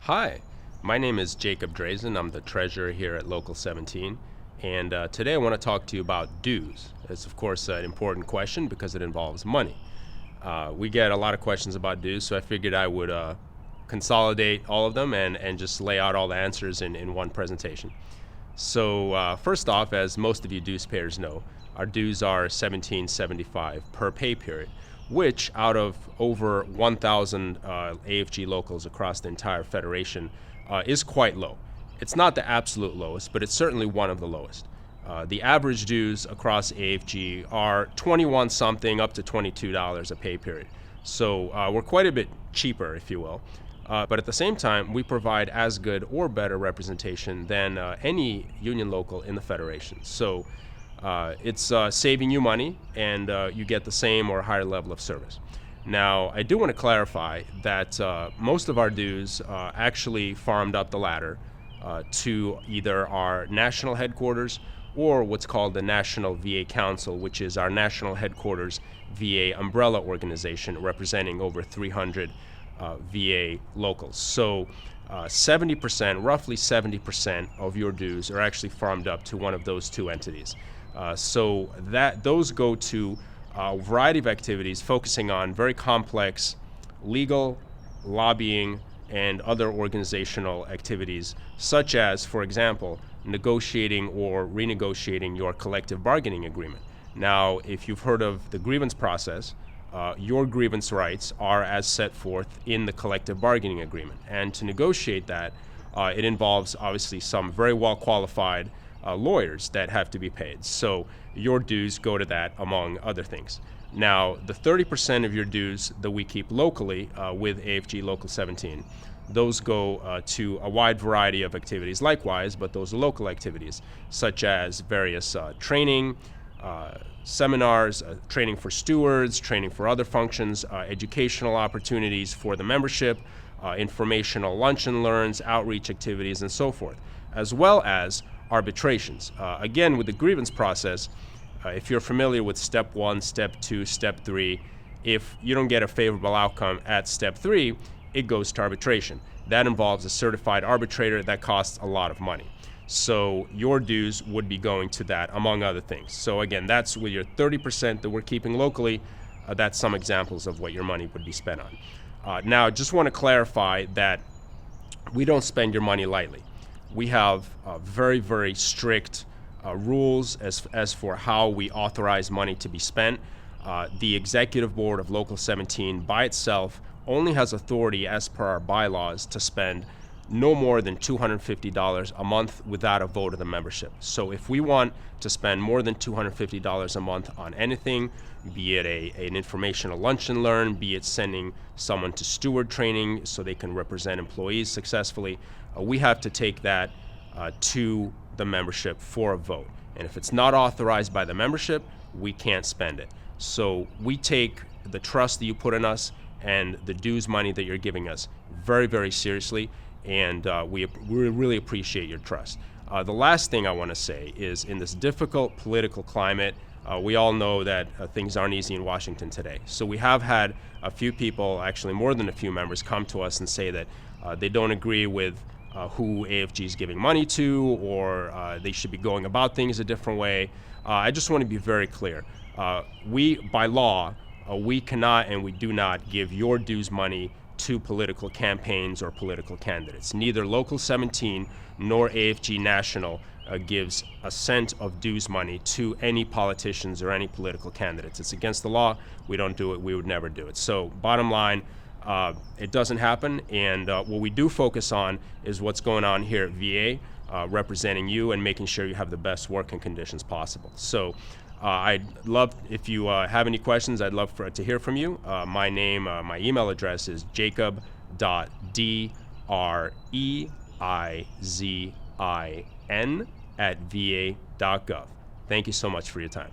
Hi, my name is Jacob Dreizin. I'm the treasurer here at Local 17. And today I want to talk to you about dues. It's, of course, an important question because it involves money. We get a lot of questions about dues, so I figured I would consolidate all of them and just lay out all the answers in one presentation. So first off, as most of you dues payers know, our dues are $17.75 per pay period, which out of over 1,000 AFG locals across the entire federation is quite low. It's not the absolute lowest, but it's certainly one of the lowest. The average dues across AFG are 21 something up to $22 a pay period. So we're quite a bit cheaper, if you will. But at the same time, we provide as good or better representation than any union local in the federation. So it's saving you money, and you get the same or higher level of service. Now, I do want to clarify that most of our dues actually farmed up the ladder to either our national headquarters or what's called the National VA Council, which is our national headquarters VA umbrella organization representing over 300 VA locals. So 70%, roughly 70% of your dues are actually farmed up to one of those two entities. So those go to a variety of activities focusing on very complex legal, lobbying, and other organizational activities, such as, for example, negotiating or renegotiating your collective bargaining agreement. Now, if you've heard of the grievance process, your grievance rights are as set forth in the collective bargaining agreement. And to negotiate that, it involves obviously some very well qualified lawyers that have to be paid. So your dues go to that, among other things. Now, the 30% of your dues that we keep locally with AFG Local 17, those go to a wide variety of activities likewise, but those are local activities, such as various training, seminars, training for stewards, training for other functions, educational opportunities for the membership, informational lunch and learns, outreach activities, and so forth, as well as arbitrations. Again, with the grievance process, if you're familiar with step 1, step 2, step 3, if you don't get a favorable outcome at step 3, it goes to arbitration. That involves a certified arbitrator that costs a lot of money. So your dues would be going to that, among other things. So again, that's with your 30% that we're keeping locally. That's some examples of what your money would be spent on. Now, I just want to clarify that we don't spend your money lightly. We have very, very strict rules as for how we authorize money to be spent. The executive board of Local 17 by itself only has authority as per our bylaws to spend no more than $250 a month without a vote of the membership. So if we want to spend more than $250 a month on anything, be it an informational lunch and learn, be it sending someone to steward training so they can represent employees successfully, we have to take that to the membership for a vote. And if it's not authorized by the membership, we can't spend it. So we take the trust that you put in us and the dues money that you're giving us very, very seriously, and we really appreciate your trust. The last thing I want to say is, in this difficult political climate, we all know that things aren't easy in Washington today. So we have had a few people, actually more than a few members, come to us and say that they don't agree with who AFG is giving money to, or they should be going about things a different way. I just want to be very clear. We, by law, we cannot and we do not give your dues money to political campaigns or political candidates. Neither Local 17 nor AFG National gives a cent of dues money to any politicians or any political candidates. It's against the law. We don't do it. We would never do it. So bottom line, it doesn't happen. And what we do focus on is what's going on here at VA, representing you and making sure you have the best working conditions possible. So I'd love, if you have any questions, I'd love to hear from you. My email address is jacob.dreizin@va.gov. Thank you so much for your time.